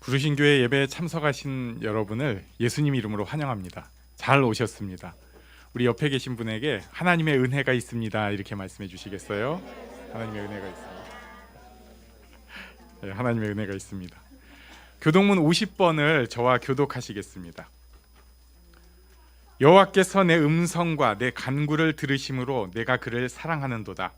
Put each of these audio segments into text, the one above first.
부르신 교회 예배에 참석하신 여러분을 예수님 이름으로 환영합니다. 잘 오셨습니다. 우리 옆에 계신 분에게 하나님의 은혜가 있습니다 이렇게 말씀해 주시겠어요? 하나님의 은혜가 있습니다. 네, 하나님의 은혜가 있습니다. 교동문 50번을 저와 교독하시겠습니다. 여호와께서 내 음성과 내 간구를 들으심으로 내가 그를 사랑하는도다.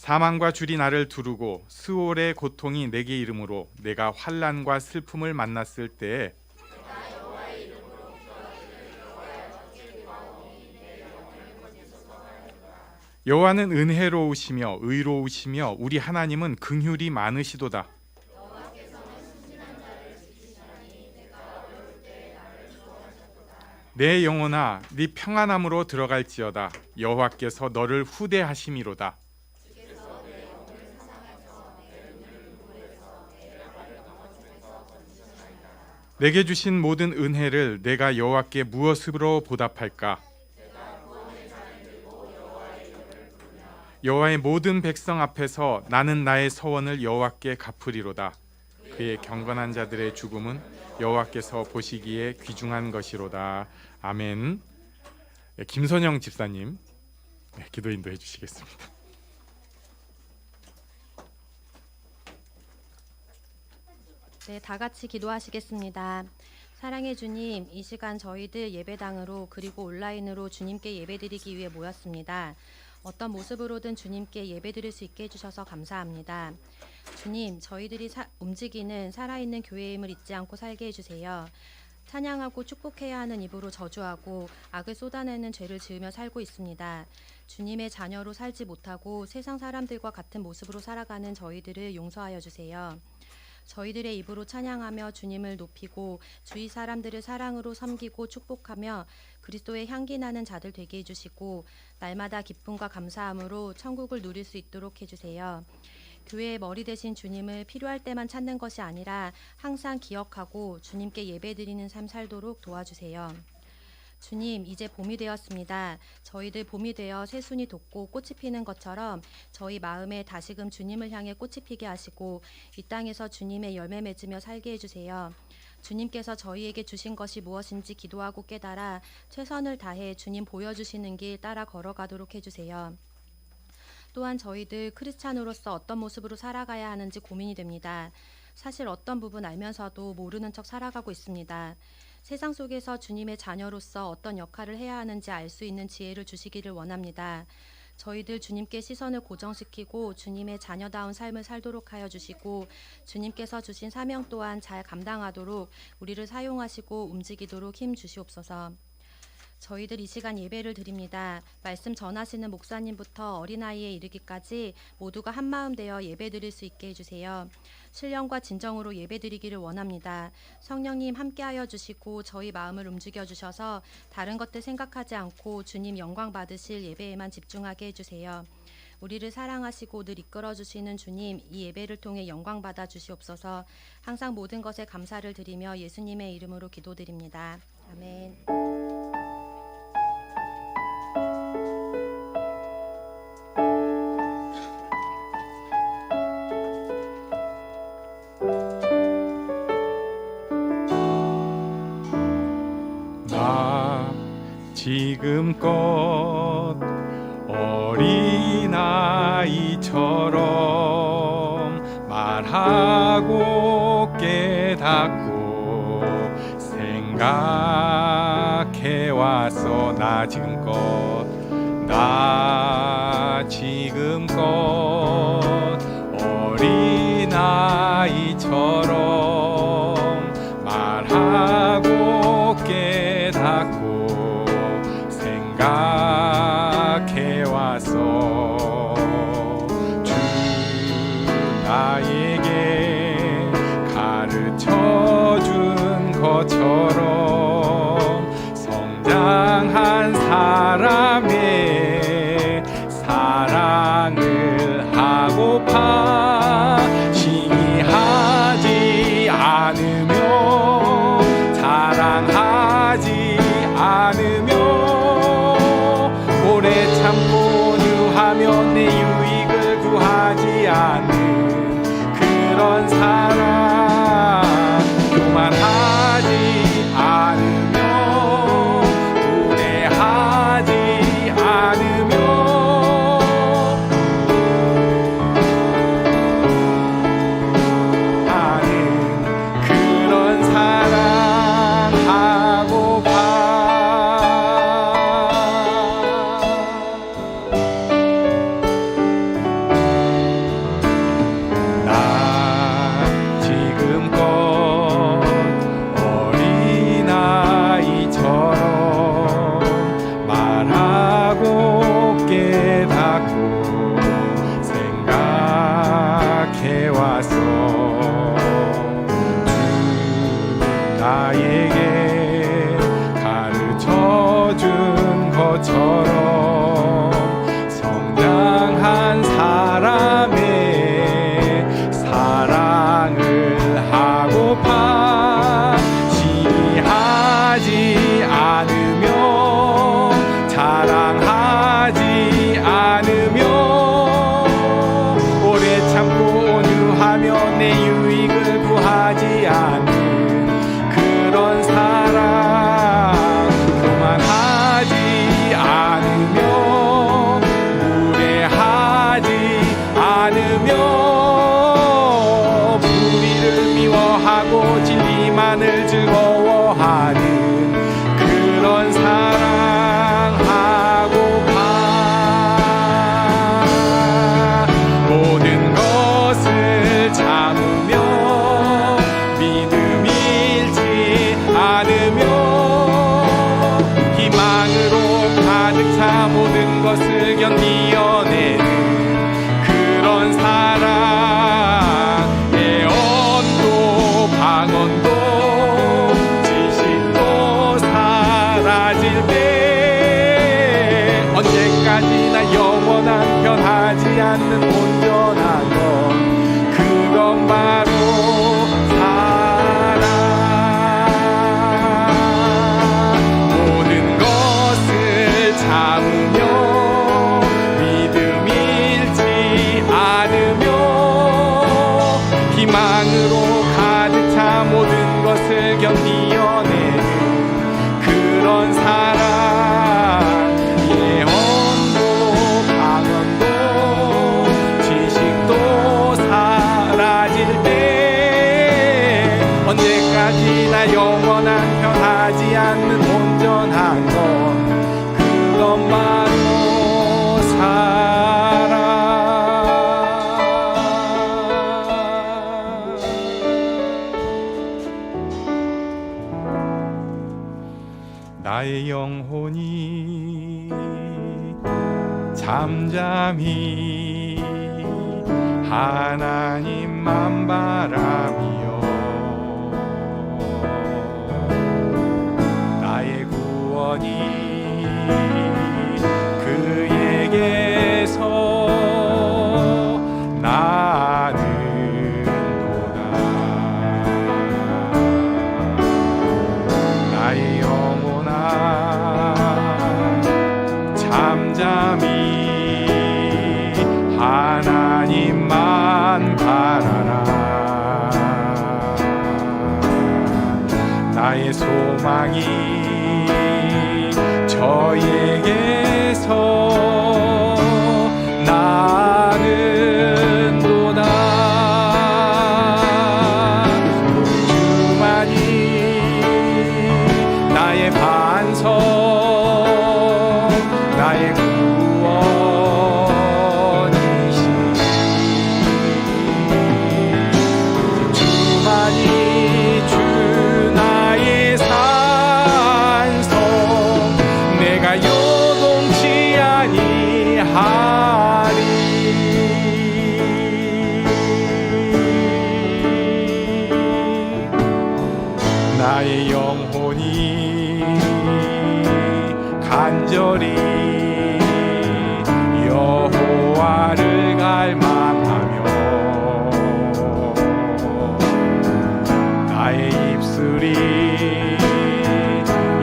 사망과 줄이 나를 두르고 스올의 고통이 내게 이름으로 내가 환난과 슬픔을 만났을 때에 여호와는 은혜로우시며 의로우시며 우리 하나님은 긍휼이 많으시도다. 내 영혼아 네 평안함으로 들어갈지어다. 여호와께서 너를 후대하심이로다. 내게 주신 모든 은혜를 내가 여호와께 무엇으로 보답할까? 여호와의 모든 백성 앞에서 나는 나의 서원을 여호와께 갚으리로다. 그의 경건한 자들의 죽음은 여호와께서 보시기에 귀중한 것이로다. 아멘. 김선영 집사님 기도 인도해 주시겠습니다. 네, 다 같이 기도하시겠습니다. 사랑의 주님, 이 시간 저희들 예배당으로 그리고 온라인으로 주님께 예배드리기 위해 모였습니다. 어떤 모습으로든 주님께 예배드릴 수 있게 해주셔서 감사합니다. 주님, 저희들이 움직이는 살아있는 교회임을 잊지 않고 살게 해주세요. 찬양하고 축복해야 하는 입으로 저주하고 악을 쏟아내는 죄를 지으며 살고 있습니다. 주님의 자녀로 살지 못하고 세상 사람들과 같은 모습으로 살아가는 저희들을 용서하여 주세요. 저희들의 입으로 찬양하며 주님을 높이고 주위 사람들을 사랑으로 섬기고 축복하며 그리스도의 향기 나는 자들 되게 해주시고 날마다 기쁨과 감사함으로 천국을 누릴 수 있도록 해주세요. 교회의 머리 되신 주님을 필요할 때만 찾는 것이 아니라 항상 기억하고 주님께 예배드리는 삶 살도록 도와주세요. 주님, 이제 봄이 되었습니다. 저희들 봄이 되어 새순이 돋고 꽃이 피는 것처럼 저희 마음에 다시금 주님을 향해 꽃이 피게 하시고 이 땅에서 주님의 열매 맺으며 살게 해주세요. 주님께서 저희에게 주신 것이 무엇인지 기도하고 깨달아 최선을 다해 주님 보여주시는 길 따라 걸어가도록 해주세요. 또한 저희들 크리스찬으로서 어떤 모습으로 살아가야 하는지 고민이 됩니다. 사실 어떤 부분 알면서도 모르는 척 살아가고 있습니다. 세상 속에서 주님의 자녀로서 어떤 역할을 해야 하는지 알 수 있는 지혜를 주시기를 원합니다. 저희들 주님께 시선을 고정시키고 주님의 자녀다운 삶을 살도록 하여 주시고 주님께서 주신 사명 또한 잘 감당하도록 우리를 사용하시고 움직이도록 힘 주시옵소서. 저희들 이 시간 예배를 드립니다. 말씀 전하시는 목사님부터 어린아이에 이르기까지 모두가 한마음 되어 예배드릴 수 있게 해주세요. 신령과 진정으로 예배드리기를 원합니다. 성령님 함께하여 주시고 저희 마음을 움직여 주셔서 다른 것들 생각하지 않고 주님 영광 받으실 예배에만 집중하게 해주세요. 우리를 사랑하시고 늘 이끌어 주시는 주님, 이 예배를 통해 영광 받아 주시옵소서. 항상 모든 것에 감사를 드리며 예수님의 이름으로 기도드립니다. 아멘. 지금껏 어린아이처럼 말하고 깨닫고 생각해왔어. 나 지금껏 어린아이처럼 말하고 깨닫고 생각해왔어. 주 나에게 가르쳐준 것처럼 성장한 사람의 사랑을 하고파 시기하지 않으며 사랑하지 않으며 오래 참고 유하며 내 유익을 구하지 않으며 하지 않는 온전한 것, 그건 바로 사랑. 모든 것을 참으며 믿음 잃지 않으며 희망으로 가득 차 모든 것을 견디어내는 그런 사랑. 예언도 방언도 지식도 사라질 때 언제까지나 영원한 변하지 않는 온전한 것, 그건 바로 사랑. 나의 영혼이 잠잠히 하나님만 바라며 나의 구원이 그에게서 나는도다. 나의 영혼아 잠잠히 하나님만 바라라. 나의 소망이 저에게서 나는도다. 주만이 나의 반석, 나의 구원이시니 주만이 주 나의 산성, 내가 요동치 아니하리. 나의 영혼이 간절히 여호와를 갈망하며 나의 입술이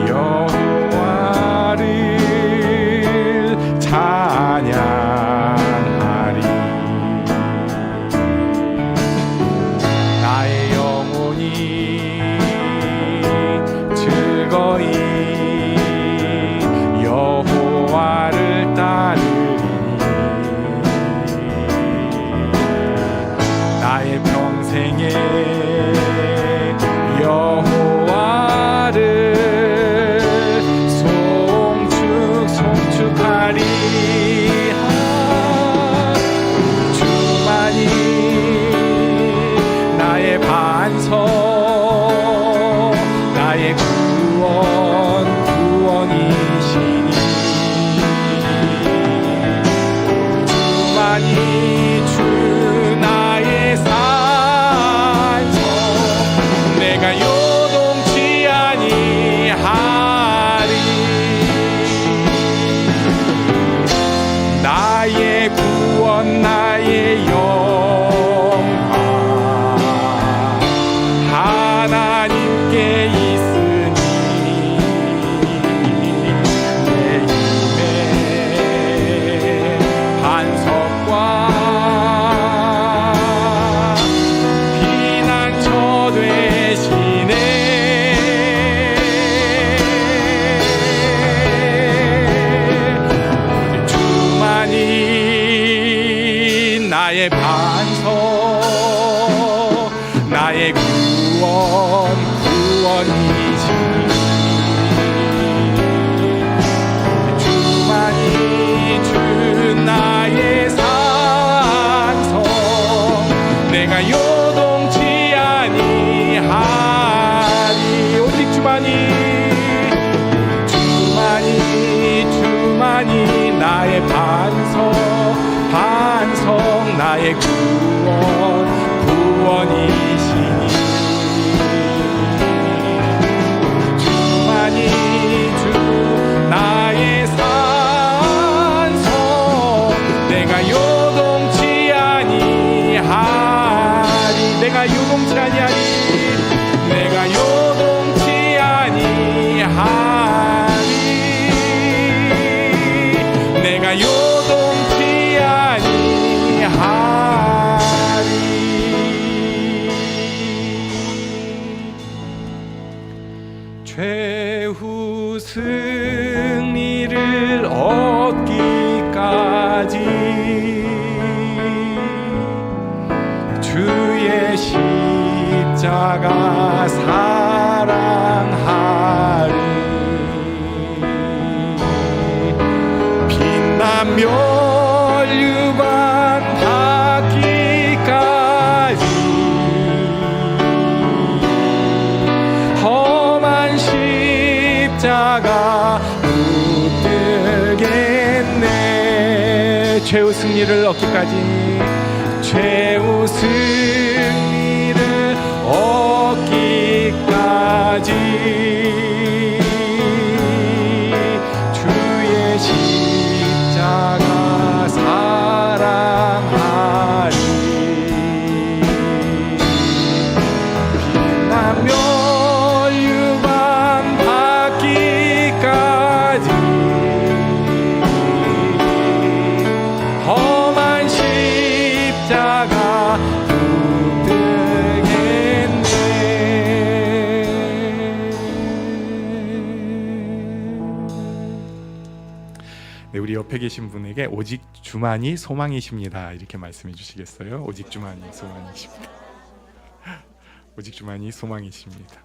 여호와를 찬양하리. 나의 영혼이 즐거이 여호와를 따르리니 나의 평생에 여호와를 송축하리. 주만이 나의 반석, 나의 구원이시니 주만이 주 나의 산성, 내가 요동치 아니하리. 나의 구원 나의 영광 하나님께 있으니 내 힘의 반석과 피난처 되시네. 주만이 나의 반석, 나의 구원이시니 주만이 주 나의 산성, 내가 요동치 아니하리. 오직 주만이 나의 반석 나의 구원이시니 주만이 주 나의 산성, 내가 요동 십자가 사랑하리. 빛나며 멸류관 닿기까지 험한 십자가 붙들겠네. 최후 승리를 얻기까지, 최후 승리를 얻기까지 주의 십자가 사랑하리. 빛나며 멸류관 받기까지 험한 십자가 네, 우리 옆에 계신 분에게 오직 주만이 소망이십니다. 이렇게 말씀해 주시겠어요? 오직 주만이 소망이십니다. 오직 주만이 소망이십니다.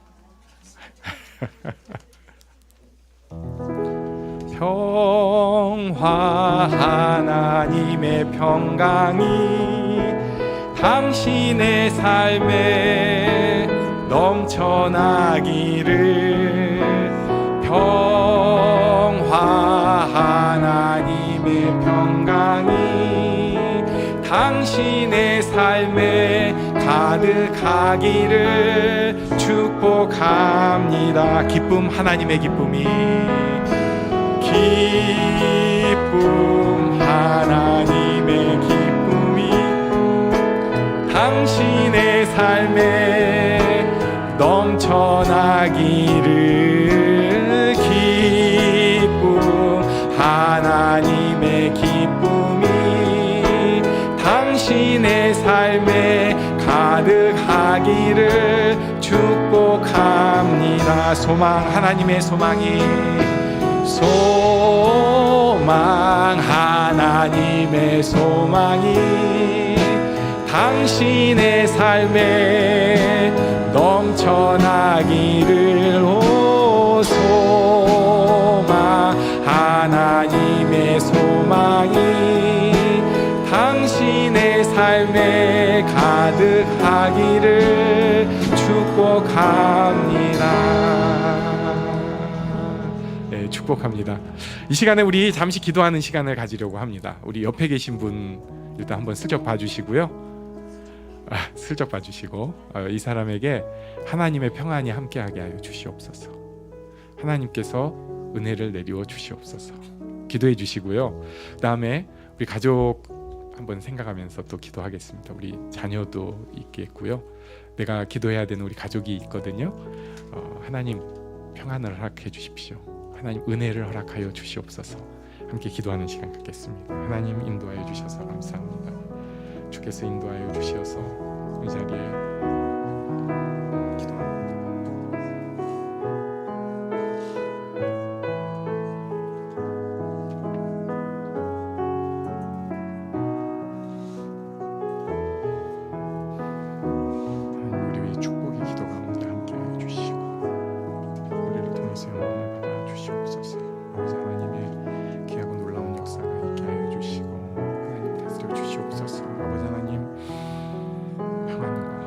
평화 하나님의 평강이 당신의 삶에 넘쳐나기를. 평화 하나님의 평강이 당신의 삶에 가득하기를 축복합니다. 기쁨, 하나님의 기쁨이, 기쁨, 하나님의 기쁨이 당신의 삶에 넘쳐나기를. 기쁨, 하나님의 기쁨이 당신의 삶에 가득하기를 축복합니다. 소망, 하나님의 소망이, 소망, 하나님의 소망이 당신의 삶에 넘쳐나기를. 오 소망, 하나님의 소망이 당신의 삶에 가득하기를 축복합니다. 네, 축복합니다. 이 시간에 우리 잠시 기도하는 시간을 가지려고 합니다. 우리 옆에 계신 분 일단 한번 슬쩍 봐주시고요. 슬쩍 봐주시고 이 사람에게 하나님의 평안이 함께하게 하여 주시옵소서. 하나님께서 은혜를 내리워 주시옵소서. 기도해 주시고요. 그 다음에 우리 가족 한번 생각하면서 또 기도하겠습니다. 우리 자녀도 있겠고요. 내가 기도해야 되는 우리 가족이 있거든요. 하나님 평안을 허락해 주십시오. 하나님 은혜를 허락하여 주시옵소서. 함께 기도하는 시간 갖겠습니다. 하나님 인도하여 주셔서 감사합니다. 주께서 인도하여 주시어서 이 자리에 기도합니다. 하나님 우리의 축복의 기도 가운데 함께하여 주시고 우리를 통해서 영광을 받아 주시옵소서. 아버지 하나님의 귀하고 놀라운 역사가 있게 하여 주시고 하나님 다스려 주시옵소서. 아버지 하나님 평안과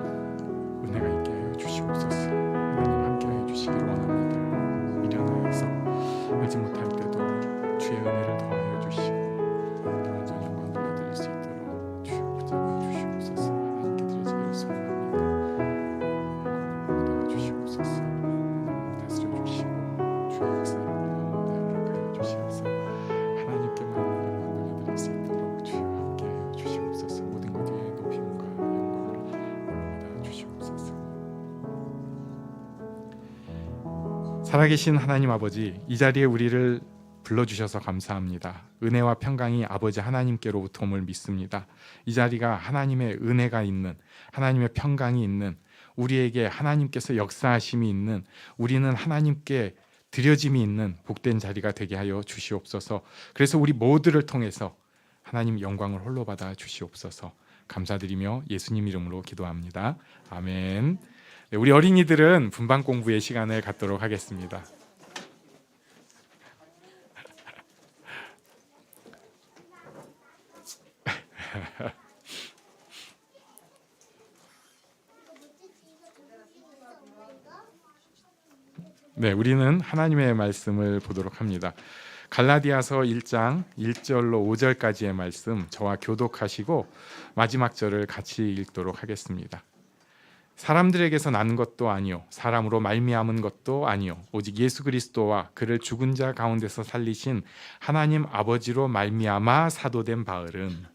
은혜가 있게 하여 주시옵소서. 하나님 함께하여 주시기를 원합니다. 미련하여서 알지 못할 때도 주의 은혜를 더하여 주시고 완전 영광 돌려드릴 수 있도록 주여 붙잡아 주시옵소서. 하나님께 드려지기를 소원합니다. 영광을 받아 주시옵소서. 하나님 다스려 주시고 주의 역사를 가운데 허락하여 주시옵소서. 하나님께만 영광 돌려드릴 수 있도록 주여 함께하여 주시옵소서. 모든 것 위에 높임과 영광을 올라받아 주시옵소서. 살아계신 하나님 아버지, 이 자리에 우리를 불러주셔서 감사합니다. 은혜와 평강이 아버지 하나님께로부터 옴을 믿습니다. 이 자리가 하나님의 은혜가 있는, 하나님의 평강이 있는, 우리에게 하나님께서 역사하심이 있는, 우리는 하나님께 드려짐이 있는 복된 자리가 되게 하여 주시옵소서. 그래서 우리 모두를 통해서 하나님 영광을 홀로 받아 주시옵소서. 감사드리며 예수님 이름으로 기도합니다. 아멘. 네, 우리 어린이들은 분반 공부의 시간을 갖도록 하겠습니다. 네, 우리는 하나님의 말씀을 보도록 합니다. 갈라디아서 1장 1절로 5절까지의 말씀 저와 교독하시고 마지막 절을 같이 읽도록 하겠습니다. 사람들에게서 난 것도 아니요 사람으로 말미암은 것도 아니요 오직 예수 그리스도와 그를 죽은 자 가운데서 살리신 하나님 아버지로 말미암아 사도된 바울은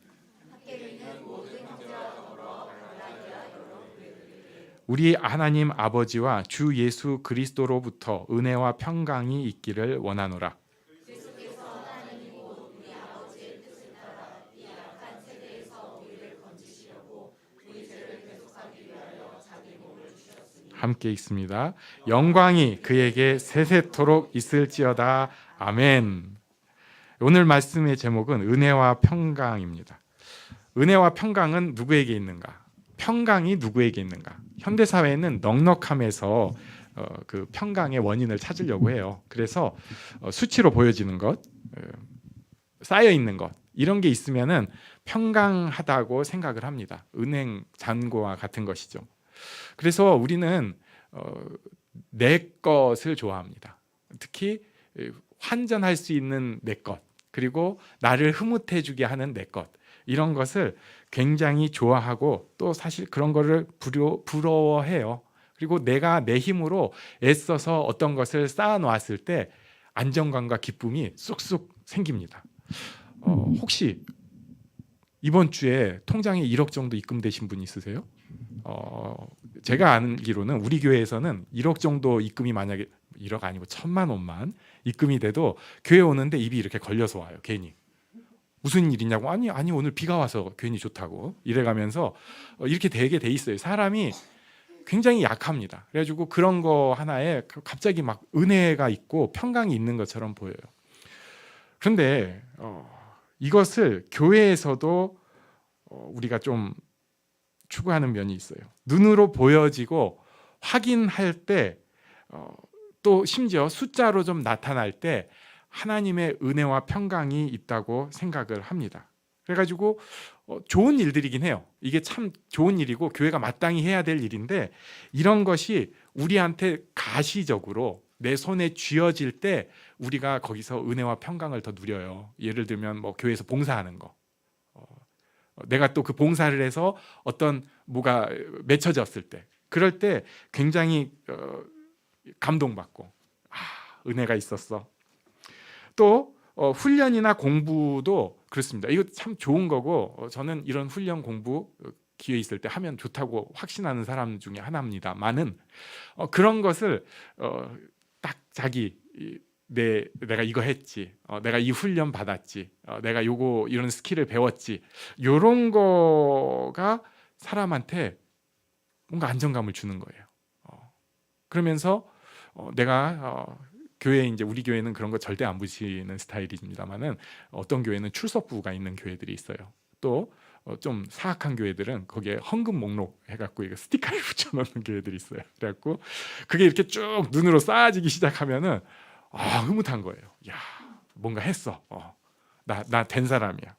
우리 하나님 아버지와 주 예수 그리스도로부터 은혜와 평강이 있기를 원하노라. 함께 있습니다. 영광이 그에게 세세토록 있을지어다. 아멘. 오늘 말씀의 제목은 은혜와 평강입니다. 은혜와 평강은 누구에게 있는가? 평강이 누구에게 있는가? 현대 사회는 넉넉함에서 그 평강의 원인을 찾으려고 해요. 그래서 수치로 보여지는 것, 쌓여 있는 것 이런 게 있으면은 평강하다고 생각을 합니다. 은행 잔고와 같은 것이죠. 그래서 우리는 내 것을 좋아합니다. 특히 환전할 수 있는 내 것, 그리고 나를 흐뭇해주게 하는 내 것, 이런 것을 굉장히 좋아하고 또 사실 그런 거를 부러워해요. 그리고 내가 내 힘으로 애써서 어떤 것을 쌓아놓았을 때 안정감과 기쁨이 쑥쑥 생깁니다. 혹시 이번 주에 통장에 1억 정도 입금되신 분 있으세요? 제가 알기로는 우리 교회에서는 1억 정도 입금이 만약에 1억 아니고 1,000만 원만 입금이 돼도 교회 오는데 입이 이렇게 걸려서 와요. 괜히 무슨 일이냐고 아니 오늘 비가 와서 괜히 좋다고 이래가면서 이렇게 되게 돼 있어요. 사람이 굉장히 약합니다. 그래가지고 그런 거 하나에 갑자기 막 은혜가 있고 평강이 있는 것처럼 보여요. 그런데 이것을 교회에서도 우리가 좀 추구하는 면이 있어요. 눈으로 보여지고 확인할 때 또 심지어 숫자로 좀 나타날 때 하나님의 은혜와 평강이 있다고 생각을 합니다. 그래가지고 좋은 일들이긴 해요. 이게 참 좋은 일이고 교회가 마땅히 해야 될 일인데 이런 것이 우리한테 가시적으로 내 손에 쥐어질 때 우리가 거기서 은혜와 평강을 더 누려요. 예를 들면 뭐 교회에서 봉사하는 거, 내가 또 그 봉사를 해서 어떤 뭐가 맺혀졌을 때, 그럴 때 굉장히 감동받고 은혜가 있었어. 또 훈련이나 공부도 그렇습니다. 이거 참 좋은 거고 저는 이런 훈련 공부 기회 있을 때 하면 좋다고 확신하는 사람 중에 하나입니다만은 그런 것을 딱 자기 내가 이거 했지, 내가 이 훈련 받았지, 내가 이런 스킬을 배웠지, 이런 거가 사람한테 뭔가 안정감을 주는 거예요. 그러면서 내가 교회 이제 우리 교회는 그런 거 절대 안 붙이는 스타일입니다만은 어떤 교회는 출석부가 있는 교회들이 있어요. 또 좀 사악한 교회들은 거기에 헌금 목록 해갖고 이거 스티커를 붙여놓는 교회들이 있어요. 그래갖고 그게 이렇게 쭉 눈으로 쌓아지기 시작하면은 흐뭇한 거예요. 야, 뭔가 했어. 나 된 사람이야.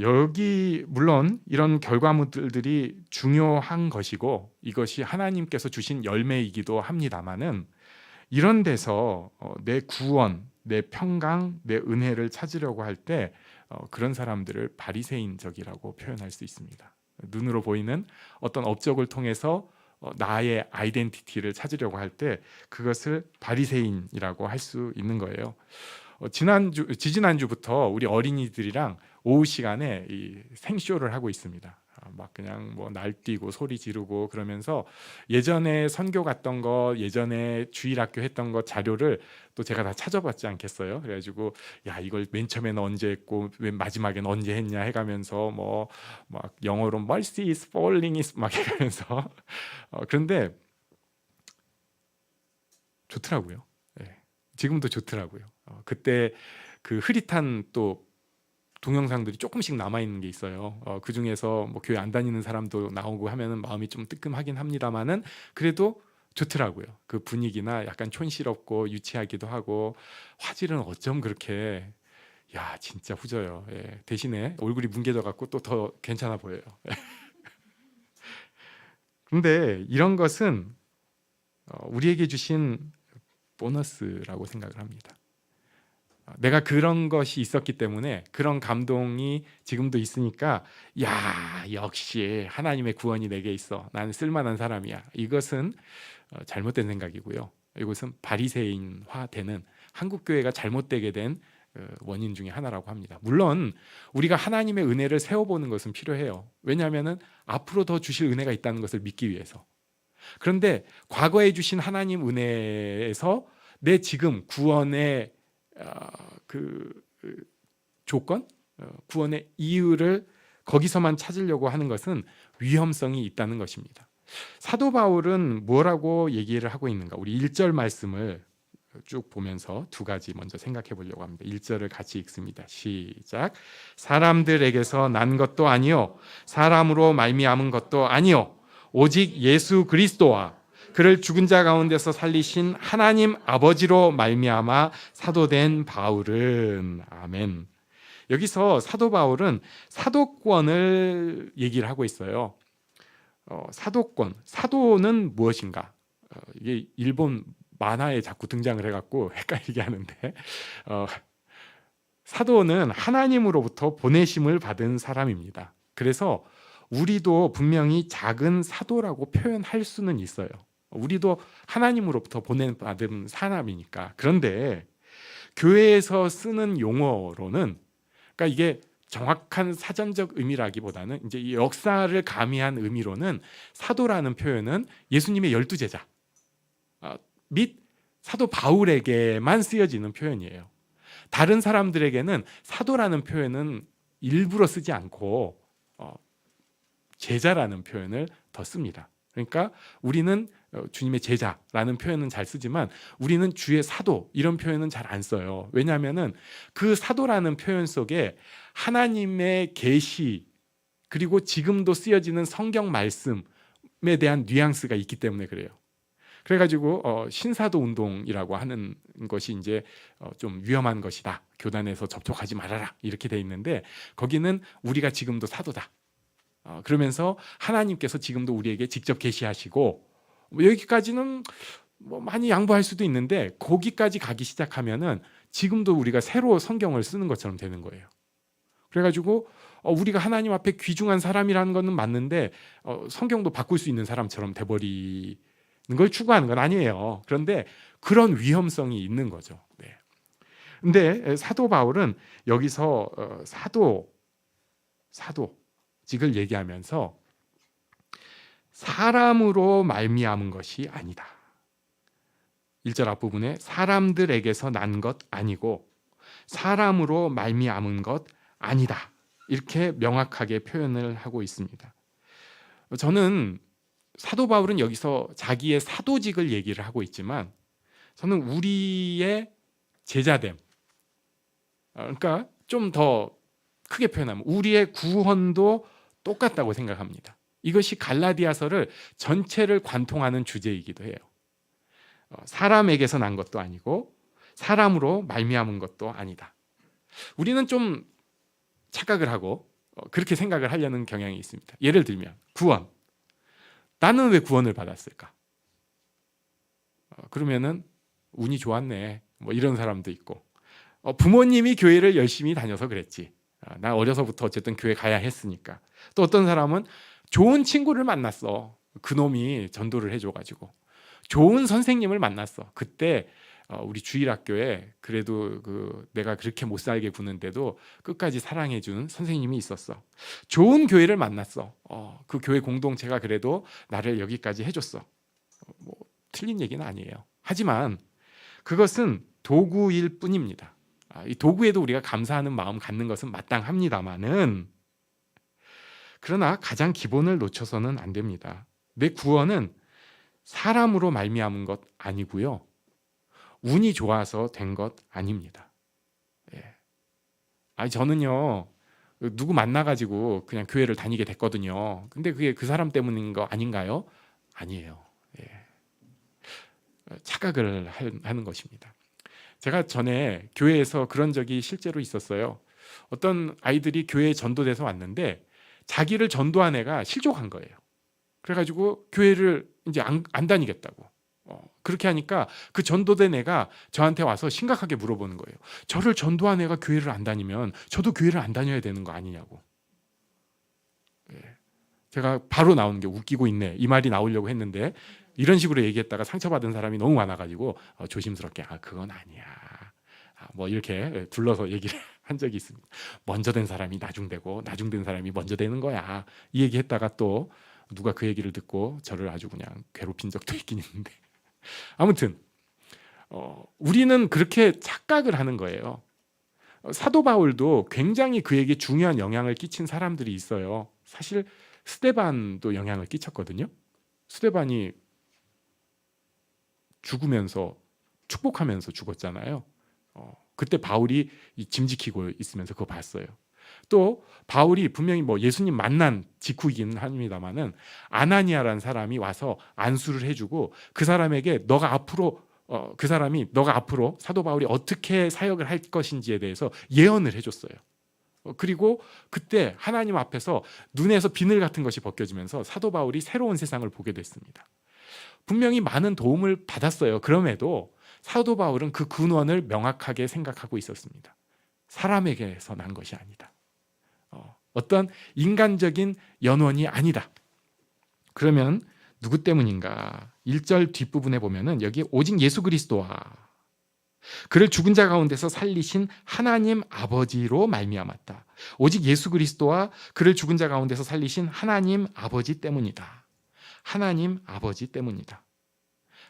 여기 물론 이런 결과물들이 중요한 것이고 이것이 하나님께서 주신 열매이기도 합니다만은 이런 데서 내 구원, 내 평강, 내 은혜를 찾으려고 할 때 그런 사람들을 바리새인적이라고 표현할 수 있습니다. 눈으로 보이는 어떤 업적을 통해서 나의 아이덴티티를 찾으려고 할 때 그것을 바리새인이라고 할 수 있는 거예요. 지지난주부터 우리 어린이들이랑 오후 시간에 이 생쇼를 하고 있습니다. 막 그냥 뭐 날뛰고 소리 지르고 그러면서 예전에 선교 갔던 거, 예전에 주일학교 했던 거 자료를 또 제가 다 찾아봤지 않겠어요. 그래가지고 야, 이걸 맨 처음에는 언제 했고 맨 마지막에는 언제 했냐 해가면서 뭐 막 영어로 mercy is falling is 막 해가면서 그런데 좋더라고요. 네. 지금도 좋더라고요. 그때 그 흐릿한 또 동영상들이 조금씩 남아 있는 게 있어요. 그 중에서 뭐 교회 안 다니는 사람도 나오고 하면은 마음이 좀 뜨끔하긴 합니다만은 그래도 좋더라고요. 그 분위기나 약간 촌스럽고 유치하기도 하고 화질은 어쩜 그렇게 진짜 후져요. 예, 대신에 얼굴이 뭉개져 갖고 또 더 괜찮아 보여요. 근데 이런 것은 우리에게 주신 보너스라고 생각을 합니다. 내가 그런 것이 있었기 때문에 그런 감동이 지금도 있으니까 역시 하나님의 구원이 내게 있어. 나는 쓸만한 사람이야. 이것은 잘못된 생각이고요. 이것은 바리새인화되는 한국 교회가 잘못되게 된 원인 중에 하나라고 합니다. 물론 우리가 하나님의 은혜를 세워보는 것은 필요해요. 왜냐하면 앞으로 더 주실 은혜가 있다는 것을 믿기 위해서. 그런데 과거에 주신 하나님 은혜에서 내 지금 구원의 조건, 구원의 이유를 거기서만 찾으려고 하는 것은 위험성이 있다는 것입니다. 사도 바울은 뭐라고 얘기를 하고 있는가? 우리 1절 말씀을 쭉 보면서 두 가지 먼저 생각해 보려고 합니다. 1절을 같이 읽습니다. 시작. 사람들에게서 난 것도 아니요 사람으로 말미암은 것도 아니요 오직 예수 그리스도와 그를 죽은 자 가운데서 살리신 하나님 아버지로 말미암아 사도된 바울은. 아멘. 여기서 사도 바울은 사도권을 얘기를 하고 있어요. 사도권, 사도는 무엇인가? 이게 일본 만화에 자꾸 등장을 해갖고 헷갈리게 하는데 사도는 하나님으로부터 보내심을 받은 사람입니다. 그래서 우리도 분명히 작은 사도라고 표현할 수는 있어요. 우리도 하나님으로부터 보내받은 사람이니까. 그런데 교회에서 쓰는 용어로는, 그러니까 이게 정확한 사전적 의미라기보다는 이제 이 역사를 가미한 의미로는 사도라는 표현은 예수님의 12제자 및 사도 바울에게만 쓰여지는 표현이에요. 다른 사람들에게는 사도라는 표현은 일부러 쓰지 않고 제자라는 표현을 더 씁니다. 그러니까 우리는 주님의 제자라는 표현은 잘 쓰지만 우리는 주의 사도 이런 표현은 잘 안 써요. 왜냐하면은 그 사도라는 표현 속에 하나님의 계시 그리고 지금도 쓰여지는 성경 말씀에 대한 뉘앙스가 있기 때문에 그래요. 그래가지고 신사도 운동이라고 하는 것이 이제 좀 위험한 것이다. 교단에서 접촉하지 말아라 이렇게 돼 있는데 거기는 우리가 지금도 사도다. 그러면서 하나님께서 지금도 우리에게 직접 계시하시고 여기까지는 뭐 많이 양보할 수도 있는데 거기까지 가기 시작하면은 지금도 우리가 새로 성경을 쓰는 것처럼 되는 거예요. 그래가지고 우리가 하나님 앞에 귀중한 사람이라는 것은 맞는데 성경도 바꿀 수 있는 사람처럼 돼버리는 걸 추구하는 건 아니에요. 그런데 그런 위험성이 있는 거죠. 네. 근데 사도 바울은 여기서 사도직을 얘기하면서 사람으로 말미암은 것이 아니다. 1절 앞부분에 사람들에게서 난 것 아니고 사람으로 말미암은 것 아니다. 이렇게 명확하게 표현을 하고 있습니다. 저는 사도 바울은 여기서 자기의 사도직을 얘기를 하고 있지만 저는 우리의 제자됨, 그러니까 좀 더 크게 표현하면 우리의 구원도 똑같다고 생각합니다. 이것이 갈라디아서를 전체를 관통하는 주제이기도 해요. 사람에게서 난 것도 아니고 사람으로 말미암은 것도 아니다. 우리는 좀 착각을 하고 그렇게 생각을 하려는 경향이 있습니다. 예를 들면 구원. 나는 왜 구원을 받았을까? 그러면은 운이 좋았네. 뭐 이런 사람도 있고 부모님이 교회를 열심히 다녀서 그랬지. 나 어려서부터 어쨌든 교회 가야 했으니까. 또 어떤 사람은 좋은 친구를 만났어. 그놈이 전도를 해줘가지고 좋은 선생님을 만났어. 그때 우리 주일학교에 그래도 내가 그렇게 못 살게 구는데도 끝까지 사랑해준 선생님이 있었어. 좋은 교회를 만났어. 그 교회 공동체가 그래도 나를 여기까지 해줬어. 뭐 틀린 얘기는 아니에요. 하지만 그것은 도구일 뿐입니다. 이 도구에도 우리가 감사하는 마음 갖는 것은 마땅합니다만은 그러나 가장 기본을 놓쳐서는 안 됩니다. 내 구원은 사람으로 말미암은 것 아니고요. 운이 좋아서 된 것 아닙니다. 예. 아니 저는요 누구 만나가지고 그냥 교회를 다니게 됐거든요. 근데 그게 그 사람 때문인 거 아닌가요? 아니에요. 예. 착각을 하는 것입니다. 제가 전에 교회에서 그런 적이 실제로 있었어요. 어떤 아이들이 교회에 전도돼서 왔는데 자기를 전도한 애가 실족한 거예요. 그래가지고 교회를 이제 안 다니겠다고. 그렇게 하니까 그 전도된 애가 저한테 와서 심각하게 물어보는 거예요. 저를 전도한 애가 교회를 안 다니면 저도 교회를 안 다녀야 되는 거 아니냐고. 예. 제가 바로 나오는 게 웃기고 있네 이 말이 나오려고 했는데 이런 식으로 얘기했다가 상처받은 사람이 너무 많아가지고 조심스럽게 그건 아니야 뭐 이렇게 둘러서 얘기를 한 적이 있습니다. 먼저 된 사람이 나중되고 나중된 사람이 먼저 되는 거야 이 얘기했다가 또 누가 그 얘기를 듣고 저를 아주 그냥 괴롭힌 적도 있긴 있는데 아무튼 우리는 그렇게 착각을 하는 거예요. 사도 바울도 굉장히 그에게 중요한 영향을 끼친 사람들이 있어요. 사실 스데반도 영향을 끼쳤거든요. 스데반이 죽으면서 축복하면서 죽었잖아요. 그때 바울이 짐 지키고 있으면서 그거 봤어요. 또 바울이 분명히 뭐 예수님 만난 직후이긴 합니다만은 아나니아라는 사람이 와서 안수를 해주고 그 사람에게 그 사람이 너가 앞으로 사도 바울이 어떻게 사역을 할 것인지에 대해서 예언을 해줬어요. 그리고 그때 하나님 앞에서 눈에서 비늘 같은 것이 벗겨지면서 사도 바울이 새로운 세상을 보게 됐습니다. 분명히 많은 도움을 받았어요. 그럼에도 사도 바울은 그 근원을 명확하게 생각하고 있었습니다. 사람에게서 난 것이 아니다. 어떤 인간적인 연원이 아니다. 그러면 누구 때문인가? 1절 뒷부분에 보면은 여기 오직 예수 그리스도와 그를 죽은 자 가운데서 살리신 하나님 아버지로 말미암았다. 오직 예수 그리스도와 그를 죽은 자 가운데서 살리신 하나님 아버지 때문이다. 하나님 아버지 때문이다.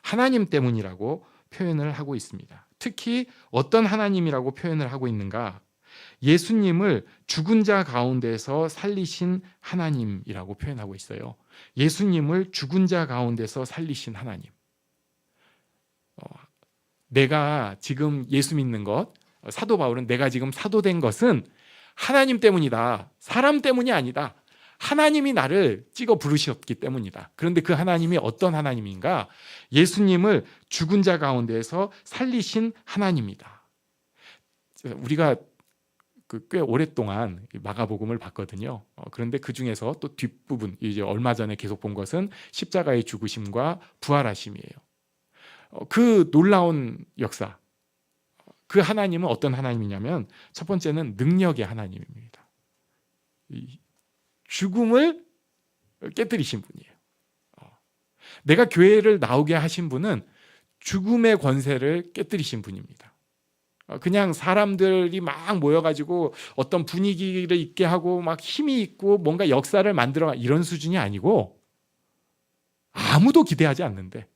하나님 때문이라고 표현을 하고 있습니다. 특히 어떤 하나님이라고 표현을 하고 있는가? 예수님을 죽은 자 가운데서 살리신 하나님이라고 표현하고 있어요. 예수님을 죽은 자 가운데서 살리신 하나님. 내가 지금 예수 믿는 것, 사도 바울은 내가 지금 사도된 것은 하나님 때문이다. 사람 때문이 아니다. 하나님이 나를 찍어 부르셨기 때문이다. 그런데 그 하나님이 어떤 하나님인가? 예수님을 죽은 자 가운데서 살리신 하나님이다. 우리가 꽤 오랫동안 마가복음을 봤거든요. 그런데 그 중에서 또 뒷부분, 이제 얼마 전에 계속 본 것은 십자가의 죽으심과 부활하심이에요. 그 놀라운 역사, 그 하나님은 어떤 하나님이냐면 첫 번째는 능력의 하나님입니다. 죽음을 깨뜨리신 분이에요. 내가 교회를 나오게 하신 분은 죽음의 권세를 깨뜨리신 분입니다. 그냥 사람들이 막 모여가지고 어떤 분위기를 있게 하고 막 힘이 있고 뭔가 역사를 만들어 이런 수준이 아니고 아무도 기대하지 않는데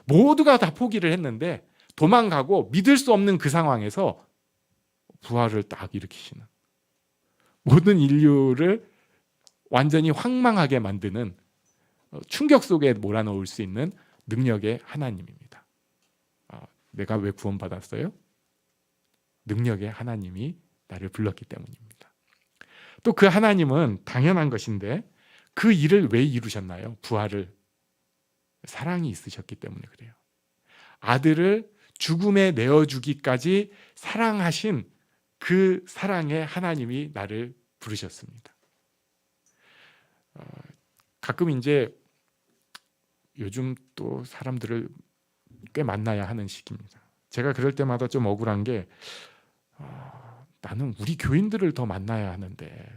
모두가 다 포기를 했는데 도망가고 믿을 수 없는 그 상황에서 부활을 딱 일으키시는 모든 인류를 완전히 황망하게 만드는 충격 속에 몰아넣을 수 있는 능력의 하나님입니다. 내가 왜 구원받았어요? 능력의 하나님이 나를 불렀기 때문입니다. 또 그 하나님은 당연한 것인데 그 일을 왜 이루셨나요? 부활을. 사랑이 있으셨기 때문에 그래요. 아들을 죽음에 내어주기까지 사랑하신 그 사랑의 하나님이 나를 부르셨습니다. 가끔 이제 요즘 또 사람들을 꽤 만나야 하는 시기입니다. 제가 그럴 때마다 좀 억울한 게 나는 우리 교인들을 더 만나야 하는데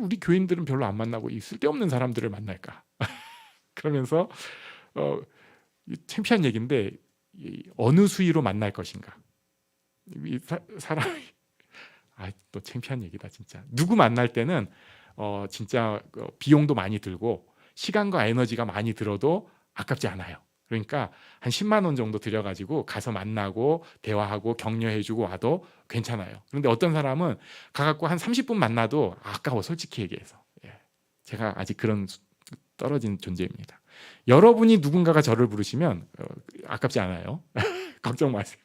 우리 교인들은 별로 안 만나고 이 쓸데없는 사람들을 만날까? 그러면서 창피한 얘기인데 어느 수위로 만날 것인가? 이 사람이 또 창피한 얘기다 진짜. 누구 만날 때는 진짜 비용도 많이 들고 시간과 에너지가 많이 들어도 아깝지 않아요. 그러니까 한 10만 원 정도 들여가지고 가서 만나고 대화하고 격려해주고 와도 괜찮아요. 그런데 어떤 사람은 가갖고 한 30분 만나도 아까워, 솔직히 얘기해서. 제가 아직 그런 떨어진 존재입니다. 여러분이 누군가가 저를 부르시면 아깝지 않아요. 걱정 마세요.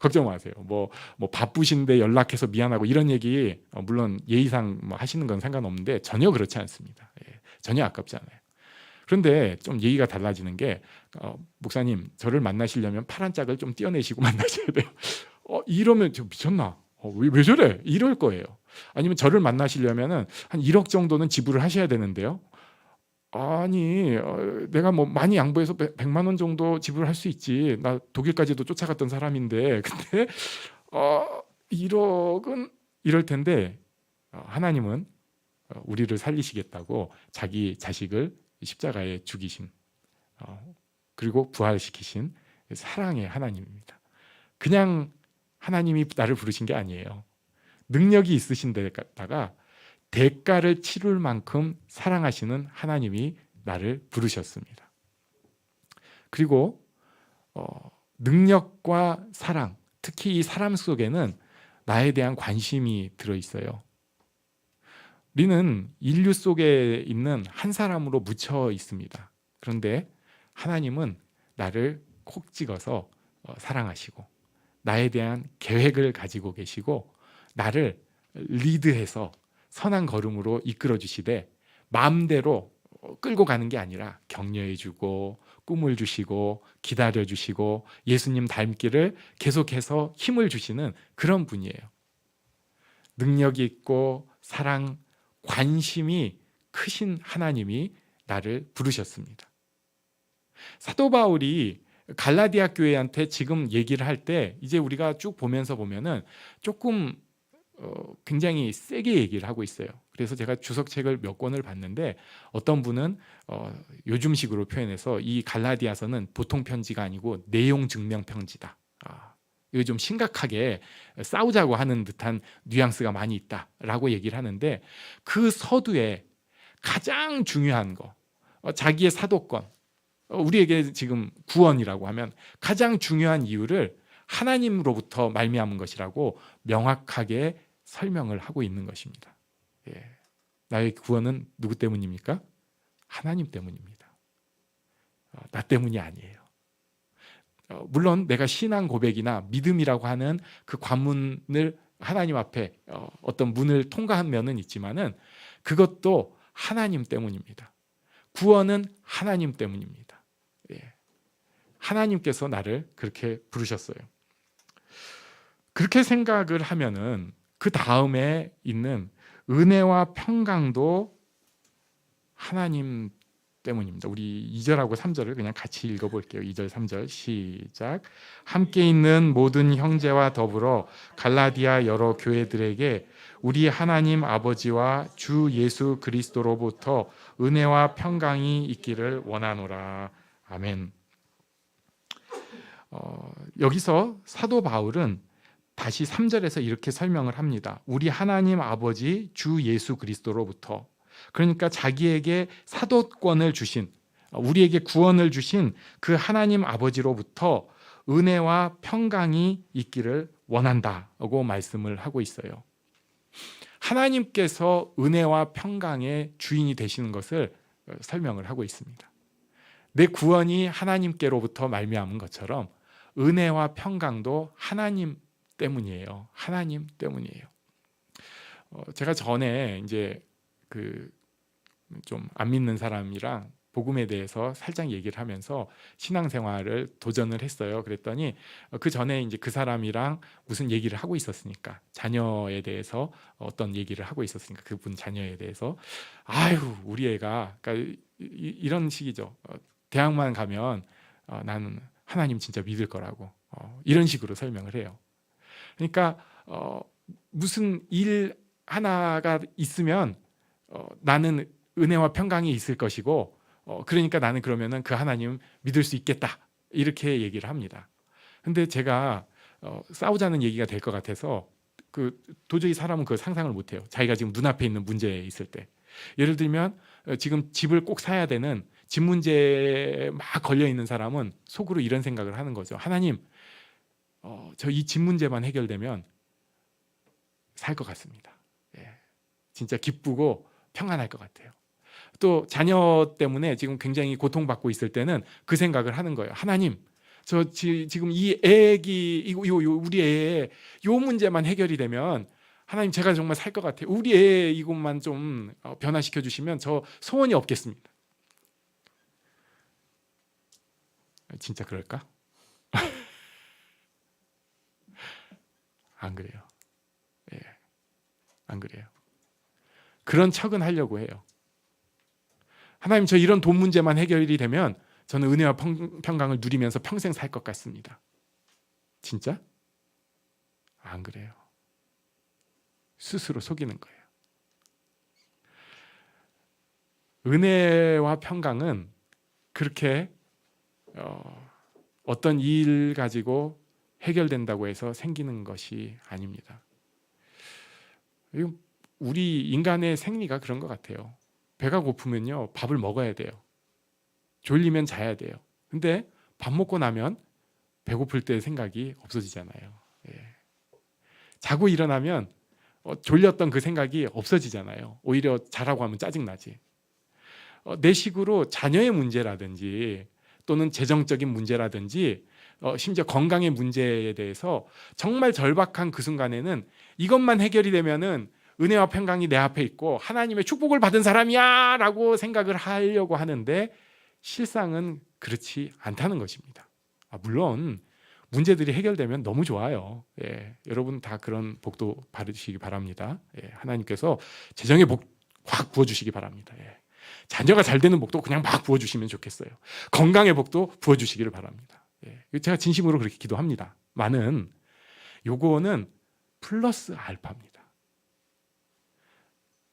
걱정 마세요. 뭐 바쁘신데 연락해서 미안하고 이런 얘기 물론 예의상 뭐 하시는 건 상관없는데 전혀 그렇지 않습니다. 예, 전혀 아깝지 않아요. 그런데 좀 얘기가 달라지는 게 목사님 저를 만나시려면 파란 짝을 좀 떼어내시고 만나셔야 돼요. 이러면 저 미쳤나? 왜 저래? 이럴 거예요. 아니면 저를 만나시려면은 한 1억 정도는 지불을 하셔야 되는데요. 아니 내가 뭐 많이 양보해서 100만 원 정도 지불할 수 있지. 나 독일까지도 쫓아갔던 사람인데 근데 1억은 이럴 텐데 하나님은 우리를 살리시겠다고 자기 자식을 십자가에 죽이신 그리고 부활시키신 사랑의 하나님입니다. 그냥 하나님이 나를 부르신 게 아니에요. 능력이 있으신 데다가 대가를 치를 만큼 사랑하시는 하나님이 나를 부르셨습니다. 그리고 능력과 사랑, 특히 이 사람 속에는 나에 대한 관심이 들어있어요. 우리는 인류 속에 있는 한 사람으로 묻혀 있습니다. 그런데 하나님은 나를 콕 찍어서 사랑하시고 나에 대한 계획을 가지고 계시고 나를 리드해서 선한 걸음으로 이끌어 주시되 마음대로 끌고 가는 게 아니라 격려해 주고 꿈을 주시고 기다려 주시고 예수님 닮기를 계속해서 힘을 주시는 그런 분이에요. 능력이 있고 사랑, 관심이 크신 하나님이 나를 부르셨습니다. 사도 바울이 갈라디아 교회한테 지금 얘기를 할 때 이제 우리가 쭉 보면서 보면은 조금 굉장히 세게 얘기를 하고 있어요. 그래서 제가 주석책을 몇 권을 봤는데 어떤 분은 요즘식으로 표현해서 이 갈라디아서는 보통 편지가 아니고 내용 증명 편지다. 이거 좀 심각하게 싸우자고 하는 듯한 뉘앙스가 많이 있다라고 얘기를 하는데 그 서두에 가장 중요한 거, 자기의 사도권, 우리에게 지금 구원이라고 하면 가장 중요한 이유를 하나님으로부터 말미암은 것이라고 명확하게 설명을 하고 있는 것입니다. 예. 나의 구원은 누구 때문입니까? 하나님 때문입니다. 나 때문이 아니에요. 물론 내가 신앙 고백이나 믿음이라고 하는 그 관문을 하나님 앞에 어떤 문을 통과한 면은 있지만은 그것도 하나님 때문입니다. 구원은 하나님 때문입니다. 예. 하나님께서 나를 그렇게 부르셨어요. 그렇게 생각을 하면은 그 다음에 있는 은혜와 평강도 하나님 때문입니다. 우리 2절하고 3절을 그냥 같이 읽어볼게요. 2절, 3절 시작. 함께 있는 모든 형제와 더불어 갈라디아 여러 교회들에게 우리 하나님 아버지와 주 예수 그리스도로부터 은혜와 평강이 있기를 원하노라. 아멘. 여기서 사도 바울은 다시 3절에서 이렇게 설명을 합니다. 우리 하나님 아버지 주 예수 그리스도로부터, 그러니까 자기에게 사도권을 주신, 우리에게 구원을 주신 그 하나님 아버지로부터 은혜와 평강이 있기를 원한다고 말씀을 하고 있어요. 하나님께서 은혜와 평강의 주인이 되시는 것을 설명을 하고 있습니다. 내 구원이 하나님께로부터 말미암은 것처럼 은혜와 평강도 하나님 때문이에요. 하나님 때문이에요. 제가 전에 이제 그 좀 안 믿는 사람이랑 복음에 대해서 살짝 얘기를 하면서 신앙생활을 도전을 했어요. 그랬더니 그 전에 이제 그 사람이랑 무슨 얘기를 하고 있었으니까, 자녀에 대해서 어떤 얘기를 하고 있었으니까, 그분 자녀에 대해서 아유 우리 애가, 그러니까 이런 식이죠. 대학만 가면 나는 하나님 진짜 믿을 거라고 이런 식으로 설명을 해요. 그러니까 무슨 일 하나가 있으면 나는 은혜와 평강이 있을 것이고 그러니까 나는 그러면은 그 하나님 믿을 수 있겠다 이렇게 얘기를 합니다. 근데 제가 싸우자는 얘기가 될 것 같아서 도저히 사람은 그 상상을 못해요. 자기가 지금 눈앞에 있는 문제에 있을 때, 예를 들면 지금 집을 꼭 사야 되는 집 문제에 막 걸려 있는 사람은 속으로 이런 생각을 하는 거죠. 하나님, 저 이 집 문제만 해결되면 살 것 같습니다. 예. 진짜 기쁘고 평안할 것 같아요. 또 자녀 때문에 지금 굉장히 고통받고 있을 때는 그 생각을 하는 거예요. 하나님, 저 지금 이 애기 이거 우리 애의 요 문제만 해결이 되면 하나님 제가 정말 살 것 같아요. 우리 애 이것만 좀 변화시켜 주시면 저 소원이 없겠습니다. 진짜 그럴까? 안 그래요. 예, 안 그래요. 그런 척은 하려고 해요. 하나님 저 이런 돈 문제만 해결이 되면 저는 은혜와 평강을 누리면서 평생 살 것 같습니다. 진짜? 안 그래요. 스스로 속이는 거예요. 은혜와 평강은 그렇게 어떤 일 가지고 해결된다고 해서 생기는 것이 아닙니다. 우리 인간의 생리가 그런 것 같아요. 배가 고프면요 밥을 먹어야 돼요. 졸리면 자야 돼요. 근데 밥 먹고 나면 배고플 때 생각이 없어지잖아요. 예. 자고 일어나면 졸렸던 그 생각이 없어지잖아요. 오히려 자라고 하면 짜증나지. 내 식으로 자녀의 문제라든지 또는 재정적인 문제라든지 심지어 건강의 문제에 대해서 정말 절박한 그 순간에는 이것만 해결이 되면은 은혜와 평강이 내 앞에 있고 하나님의 축복을 받은 사람이야 라고 생각을 하려고 하는데 실상은 그렇지 않다는 것입니다. 물론 문제들이 해결되면 너무 좋아요. 예, 여러분 다 그런 복도 받으시기 바랍니다. 예, 하나님께서 재정의 복 확 부어주시기 바랍니다. 예. 자녀가 잘 되는 복도 그냥 막 부어주시면 좋겠어요. 건강의 복도 부어주시기를 바랍니다. 예, 제가 진심으로 그렇게 기도합니다. 많은 요거는 플러스 알파입니다.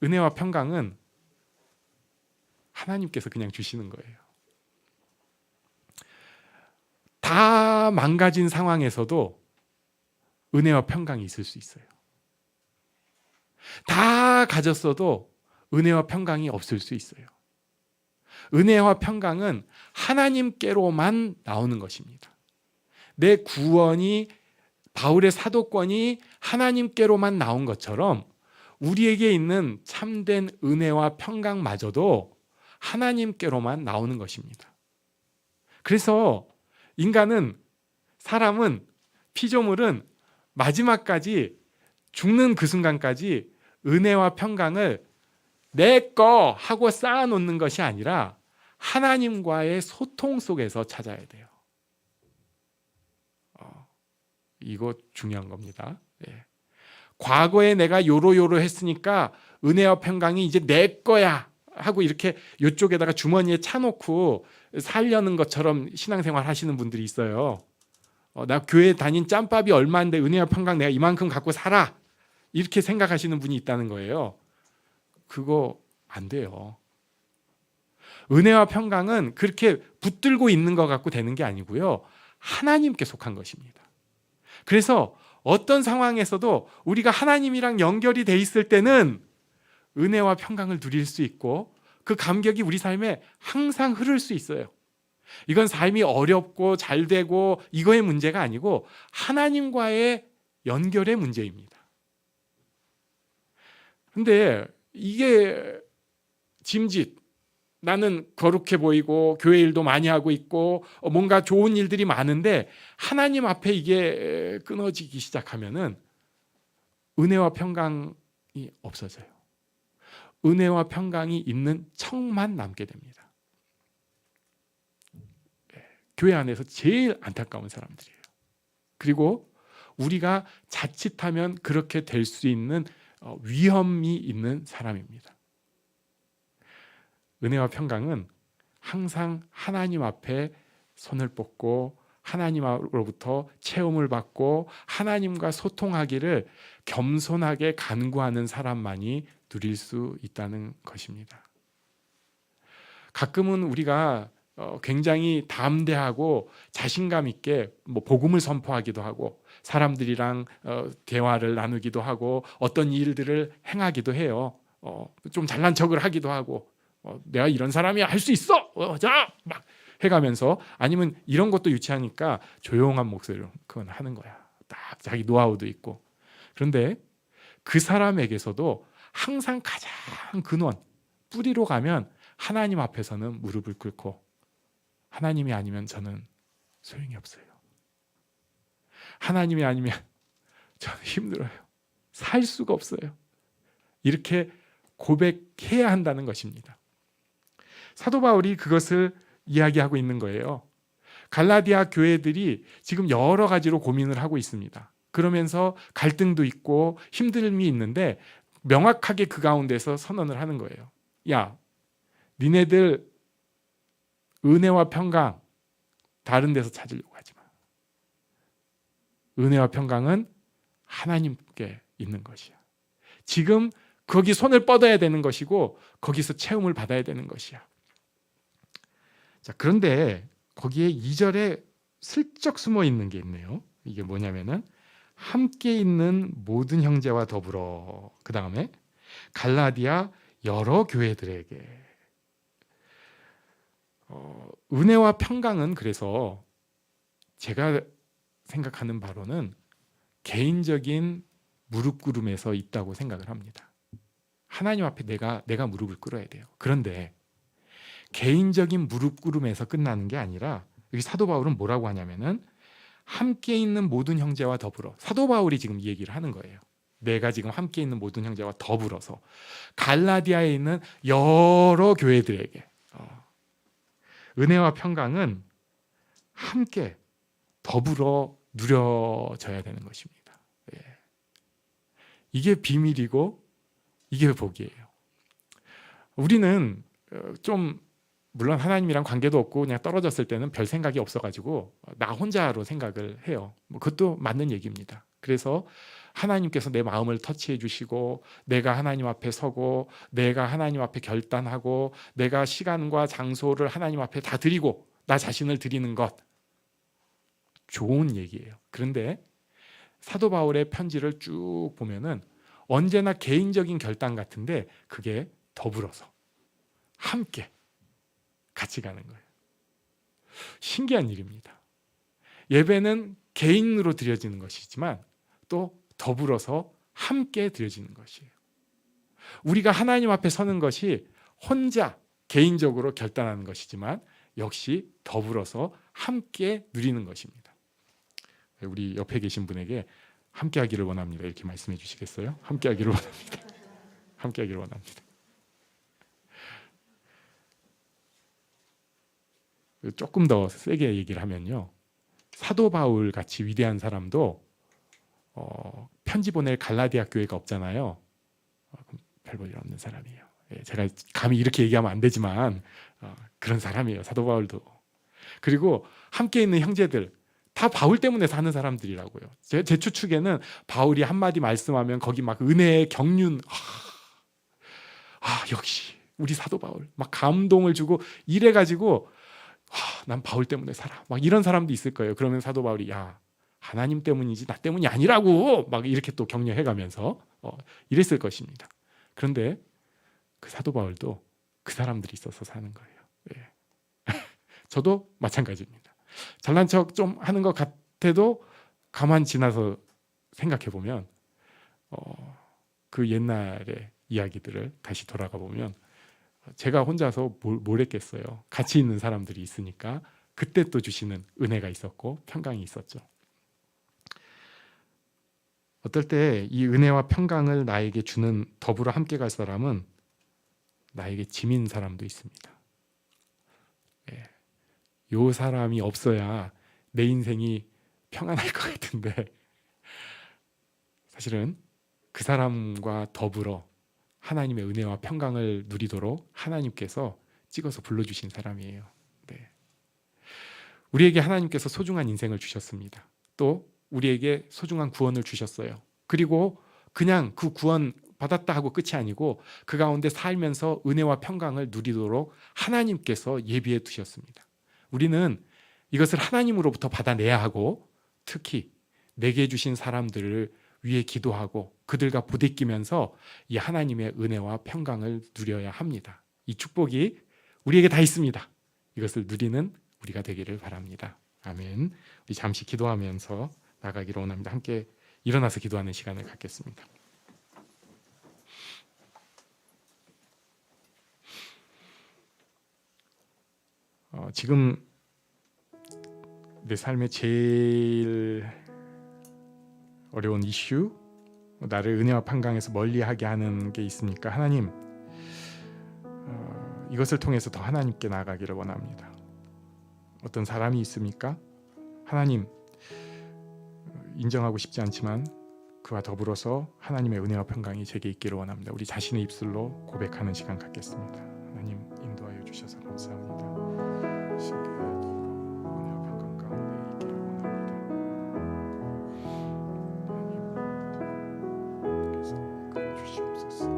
은혜와 평강은 하나님께서 그냥 주시는 거예요. 다 망가진 상황에서도 은혜와 평강이 있을 수 있어요. 다 가졌어도 은혜와 평강이 없을 수 있어요. 은혜와 평강은 하나님께로만 나오는 것입니다. 내 구원이 바울의 사도권이 하나님께로만 나온 것처럼 우리에게 있는 참된 은혜와 평강마저도 하나님께로만 나오는 것입니다. 그래서 사람은 피조물은 마지막까지 죽는 그 순간까지 은혜와 평강을 내 거 하고 쌓아놓는 것이 아니라 하나님과의 소통 속에서 찾아야 돼요. 이거 중요한 겁니다. 예. 과거에 내가 요로 했으니까 은혜와 평강이 이제 내 거야 하고 이렇게 이쪽에다가 주머니에 차놓고 살려는 것처럼 신앙생활 하시는 분들이 있어요. 나 교회 다닌 짬밥이 얼마인데 은혜와 평강 내가 이만큼 갖고 살아 이렇게 생각하시는 분이 있다는 거예요. 그거 안 돼요. 은혜와 평강은 그렇게 붙들고 있는 것 갖고 되는 게 아니고요. 하나님께 속한 것입니다. 그래서 어떤 상황에서도 우리가 하나님이랑 연결이 돼 있을 때는 은혜와 평강을 누릴 수 있고 그 감격이 우리 삶에 항상 흐를 수 있어요. 이건 삶이 어렵고 잘 되고 이거의 문제가 아니고 하나님과의 연결의 문제입니다. 근데 이게 짐짓 나는 거룩해 보이고 교회 일도 많이 하고 있고 뭔가 좋은 일들이 많은데 하나님 앞에 이게 끊어지기 시작하면은 은혜와 평강이 없어져요. 은혜와 평강이 있는 척만 남게 됩니다. 교회 안에서 제일 안타까운 사람들이에요. 그리고 우리가 자칫하면 그렇게 될 수 있는 위험이 있는 사람입니다. 은혜와 평강은 항상 하나님 앞에 손을 뻗고 하나님으로부터 체험을 받고 하나님과 소통하기를 겸손하게 간구하는 사람만이 누릴 수 있다는 것입니다. 가끔은 우리가 굉장히 담대하고 자신감 있게 복음을 선포하기도 하고 사람들이랑 대화를 나누기도 하고 어떤 일들을 행하기도 해요. 좀 잘난 척을 하기도 하고 내가 이런 사람이야 할 수 있어 자 막 해가면서 아니면 이런 것도 유치하니까 조용한 목소리로 그건 하는 거야. 딱 자기 노하우도 있고. 그런데 그 사람에게서도 항상 가장 근원 뿌리로 가면 하나님 앞에서는 무릎을 꿇고 하나님이 아니면 저는 소용이 없어요. 하나님이 아니면 저는 힘들어요. 살 수가 없어요. 이렇게 고백해야 한다는 것입니다. 사도 바울이 그것을 이야기하고 있는 거예요. 갈라디아 교회들이 지금 여러 가지로 고민을 하고 있습니다. 그러면서 갈등도 있고 힘듦이 있는데 명확하게 그 가운데서 선언을 하는 거예요. 야, 니네들 은혜와 평강 다른 데서 찾으려고 하지 마. 은혜와 평강은 하나님께 있는 것이야. 지금 거기 손을 뻗어야 되는 것이고 거기서 체험을 받아야 되는 것이야. 자, 그런데 거기에 2절에 슬쩍 숨어 있는 게 있네요. 이게 뭐냐면은 함께 있는 모든 형제와 더불어, 그 다음에 갈라디아 여러 교회들에게. 은혜와 평강은 그래서 제가 생각하는 바로는 개인적인 무릎 꿇음에서 있다고 생각을 합니다. 하나님 앞에 내가 무릎을 꿇어야 돼요. 그런데 개인적인 무릎 꿇음에서 끝나는 게 아니라 여기 사도 바울은 뭐라고 하냐면은 함께 있는 모든 형제와 더불어. 사도 바울이 지금 이 얘기를 하는 거예요. 내가 지금 함께 있는 모든 형제와 더불어서 갈라디아에 있는 여러 교회들에게 은혜와 평강은 함께 더불어 누려져야 되는 것입니다. 예. 이게 비밀이고 이게 복이에요. 우리는 좀 물론 하나님이랑 관계도 없고 그냥 떨어졌을 때는 별 생각이 없어가지고 나 혼자로 생각을 해요. 그것도 맞는 얘기입니다. 그래서 하나님께서 내 마음을 터치해 주시고 내가 하나님 앞에 서고 내가 하나님 앞에 결단하고 내가 시간과 장소를 하나님 앞에 다 드리고 나 자신을 드리는 것 좋은 얘기예요. 그런데 사도 바울의 편지를 쭉 보면은 언제나 개인적인 결단 같은데 그게 더불어서 함께 같이 가는 거예요. 신기한 일입니다. 예배는 개인으로 드려지는 것이지만 또 더불어서 함께 드려지는 것이에요. 우리가 하나님 앞에 서는 것이 혼자 개인적으로 결단하는 것이지만 역시 더불어서 함께 누리는 것입니다. 우리 옆에 계신 분에게 함께 하기를 원합니다. 이렇게 말씀해 주시겠어요? 함께 하기를 원합니다. 함께 하기를 원합니다. 조금 더 세게 얘기를 하면요. 사도 바울 같이 위대한 사람도 편지 보낼 갈라디아 교회가 없잖아요. 별 볼 일 없는 사람이에요. 제가 감히 이렇게 얘기하면 안 되지만 그런 사람이에요. 사도 바울도. 그리고 함께 있는 형제들 다 바울 때문에 사는 사람들이라고요. 제 추측에는 바울이 한마디 말씀하면 거기 막 은혜의 경륜 역시 우리 사도 바울 막 감동을 주고 이래가지고 난 바울 때문에 살아 막 이런 사람도 있을 거예요. 그러면 사도 바울이 야 하나님 때문이지 나 때문이 아니라고 막 이렇게 또 격려해가면서 이랬을 것입니다. 그런데 그 사도 바울도 그 사람들이 있어서 사는 거예요. 예. 저도 마찬가지입니다. 잘난 척 좀 하는 것 같아도 가만 지나서 생각해 보면 그 옛날의 이야기들을 다시 돌아가 보면 제가 혼자서 뭘 했겠어요. 같이 있는 사람들이 있으니까 그때 또 주시는 은혜가 있었고 평강이 있었죠. 어떨 때 이 은혜와 평강을 나에게 주는 더불어 함께 갈 사람은 나에게 짐인 사람도 있습니다. 예. 요 사람이 없어야 내 인생이 평안할 것 같은데 사실은 그 사람과 더불어 하나님의 은혜와 평강을 누리도록 하나님께서 찍어서 불러주신 사람이에요. 네. 우리에게 하나님께서 소중한 인생을 주셨습니다. 또 우리에게 소중한 구원을 주셨어요. 그리고 그냥 그 구원 받았다 하고 끝이 아니고 그 가운데 살면서 은혜와 평강을 누리도록 하나님께서 예비해 두셨습니다. 우리는 이것을 하나님으로부터 받아내야 하고 특히 내게 주신 사람들을 위해 기도하고 그들과 부대끼면서 이 하나님의 은혜와 평강을 누려야 합니다. 이 축복이 우리에게 다 있습니다. 이것을 누리는 우리가 되기를 바랍니다. 아멘. 우리 잠시 기도하면서 나가기를 원합니다. 함께 일어나서 기도하는 시간을 갖겠습니다. 지금 내 삶의 제일 어려운 이슈, 나를 은혜와 평강에서 멀리하게 하는 게 있습니까? 하나님, 이것을 통해서 더 하나님께 나아가기를 원합니다. 어떤 사람이 있습니까? 하나님, 인정하고 싶지 않지만 그와 더불어서 하나님의 은혜와 평강이 제게 있기를 원합니다. 우리 자신의 입술로 고백하는 시간 갖겠습니다. 하나님 인도하여 주셔서 감사합니다. 신기하여도 은혜와 평강 가운데 있기를 원합니다. 하나님께서 이끌어 주시옵소서.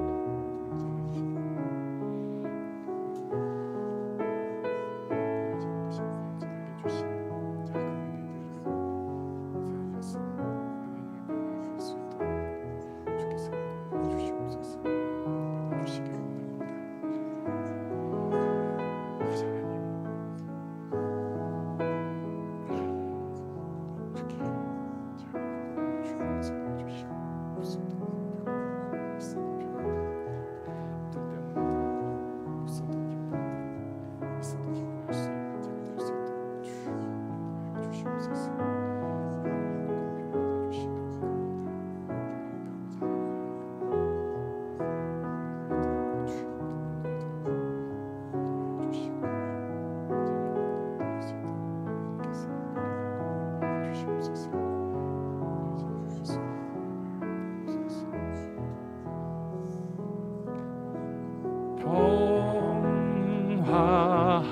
평화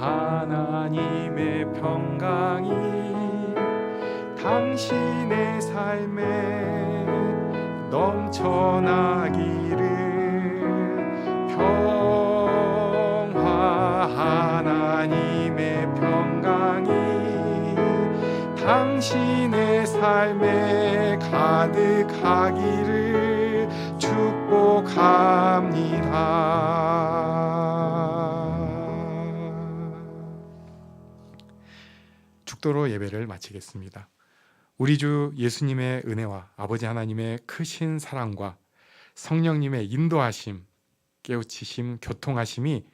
하나님의 평강이 당신의 삶에 넘쳐나기를. 평화 하나님의 평강이 당신의 삶에 가득하기를 축복합니다. 축도로 예배를 마치겠습니다. 우리 주 예수님의 은혜와 아버지 하나님의 크신 사랑과 성령님의 인도하심, 깨우치심, 교통하심이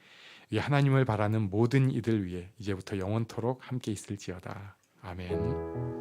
이 하나님을 바라는 모든 이들 위해 이제부터 영원토록 함께 있을지어다. 아멘.